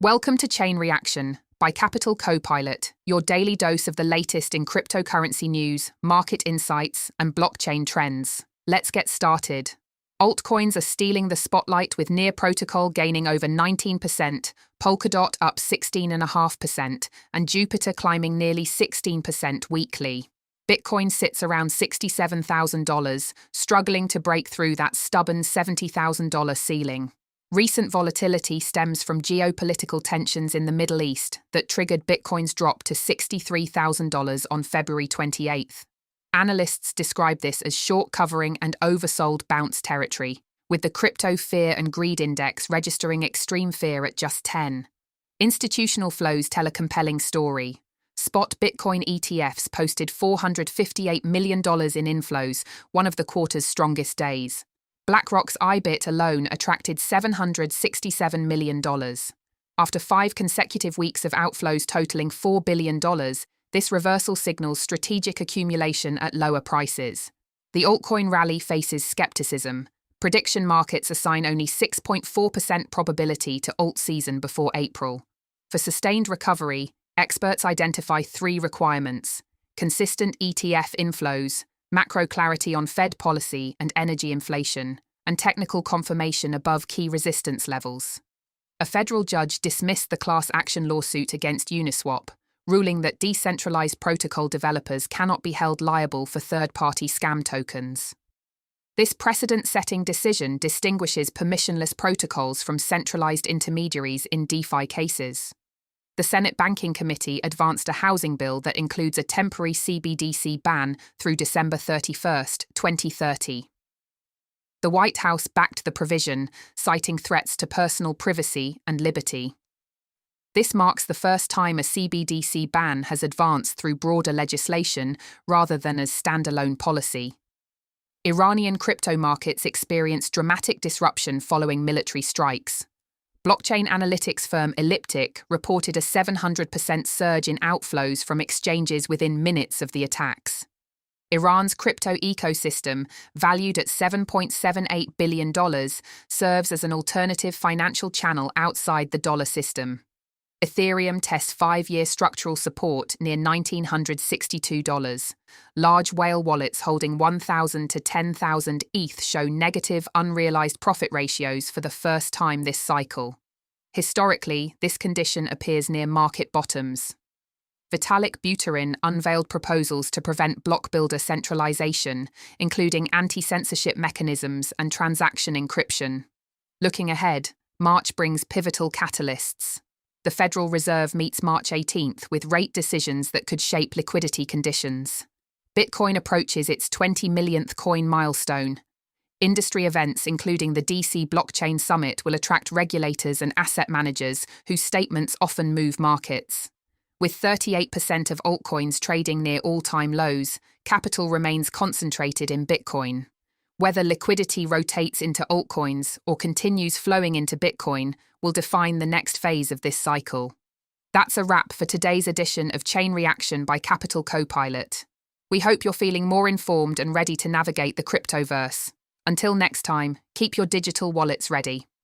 Welcome to Chain Reaction by Capital Copilot, your daily dose of the latest in cryptocurrency news, market insights, and blockchain trends. Let's get started. Altcoins are stealing the spotlight with Near Protocol gaining over 19%, Polkadot up 16.5%, and Jupiter climbing nearly 16% weekly. Bitcoin sits around $67,000, struggling to break through that stubborn $70,000 ceiling. Recent volatility stems from geopolitical tensions in the Middle East that triggered Bitcoin's drop to $63,000 on February 28th. Analysts describe this as short covering and oversold bounce territory, with the Crypto Fear and Greed Index registering extreme fear at just 10. Institutional flows tell a compelling story. Spot Bitcoin ETFs posted $458 million in inflows, one of the quarter's strongest days. BlackRock's IBIT alone attracted $767 million. After 5 consecutive weeks of outflows totaling $4 billion, this reversal signals strategic accumulation at lower prices. The altcoin rally faces skepticism. Prediction markets assign only 6.4% probability to alt season before April. For sustained recovery, experts identify 3 requirements: consistent ETF inflows, macro clarity on Fed policy and energy inflation, and technical confirmation above key resistance levels. A federal judge dismissed the class action lawsuit against Uniswap, ruling that decentralized protocol developers cannot be held liable for third-party scam tokens. This precedent-setting decision distinguishes permissionless protocols from centralized intermediaries in DeFi cases. The Senate Banking Committee advanced a housing bill that includes a temporary CBDC ban through December 31, 2030. The White House backed the provision, citing threats to personal privacy and liberty. This marks the first time a CBDC ban has advanced through broader legislation rather than as standalone policy. Iranian crypto markets experienced dramatic disruption following military strikes. Blockchain analytics firm Elliptic reported a 700% surge in outflows from exchanges within minutes of the attacks. Iran's crypto ecosystem, valued at $7.78 billion, serves as an alternative financial channel outside the dollar system. Ethereum tests 5-year structural support near $1,962. Large whale wallets holding 1,000 to 10,000 ETH show negative unrealized profit ratios for the first time this cycle. Historically, this condition appears near market bottoms. Vitalik Buterin unveiled proposals to prevent block builder centralization, including anti-censorship mechanisms and transaction encryption. Looking ahead, March brings pivotal catalysts. The Federal Reserve meets March 18th with rate decisions that could shape liquidity conditions. Bitcoin approaches its 20 millionth coin milestone. Industry events including the DC Blockchain Summit will attract regulators and asset managers whose statements often move markets. With 38% of altcoins trading near all-time lows, capital remains concentrated in Bitcoin. Whether liquidity rotates into altcoins or continues flowing into Bitcoin will define the next phase of this cycle. That's a wrap for today's edition of Chain Reaction by Capital Copilot. We hope you're feeling more informed and ready to navigate the cryptoverse. Until next time, keep your digital wallets ready.